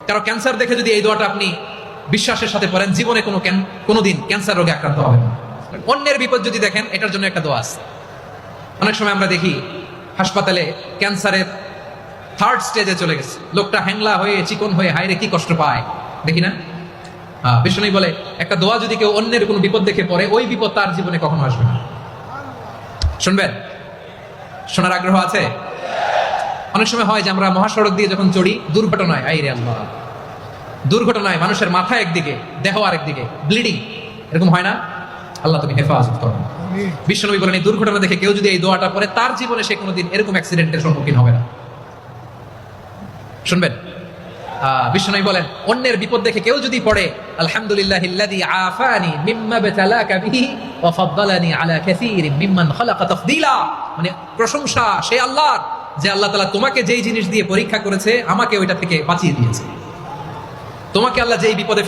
কারো ক্যান্সার দেখে যদি এই দোয়াটা আপনি বিশ্বাসের সাথে পড়েন, জীবনে কোনোদিন ক্যান্সার রোগে আক্রান্ত হবেন না। অন্যের বিপদ যদি দেখেন, এটার জন্য একটা দোয়া আছে। অনেক সময় আমরা দেখি হাসপাতালে ক্যান্সারের 3rd স্টেজে চলে গেছে, লোকটা হ্যাংলা হয়ে চিকন হয়ে হায়রে কি কষ্ট পায়, দেখি না? বিষ্ণু বলে একটা দোয়া যদি কেউ অন্যের কোনো বিপদ দেখে পড়ে, ওই বিপদ তার জীবনে কখনো আসবে না। শুনবেন? শোনার আগ্রহ আছে? অনেক সময় হয় যে আমরা মহাসড়ক দিয়ে যখন চড়ি, দুর্ঘটনায়, আইরে আল্লাহ, দুর্ঘটনায় মানুষের মাথা একদিকে, দেহ আরেকদিকে, ব্লিডিং, এরকম হয় না? আল্লাহ তুমি হেফাজত করো। বিশ্বনবী বলেন এই দুর্ঘটনা দেখে কেউ যদি এই দোয়াটা পড়ে, তার জীবনে সে কোনোদিন এরকম অ্যাক্সিডেন্টের সম্মুখীন হবে না। শুনবেন? বিশ্বনবী বলেন অন্যের বিপদ দেখে কেউ যদি পড়ে, আলহামদুলিল্লাহিল্লাযী আফানি মিম্মা বাতালাকা বিহি ওয়া ফাদ্দালানি আলা কাসীরিম মিম্মান খালাকা তাফদীলা, মানে প্রশংসা সে আল্লাহর, যে আল্লাহ তাআলা তোমাকে যেই জিনিস দিয়ে পরীক্ষা করেছে, আমাকে ওইটা থেকে বাঁচিয়ে দিয়েছে। তোমাকে আল্লাহ যেই বিপদে ফেলে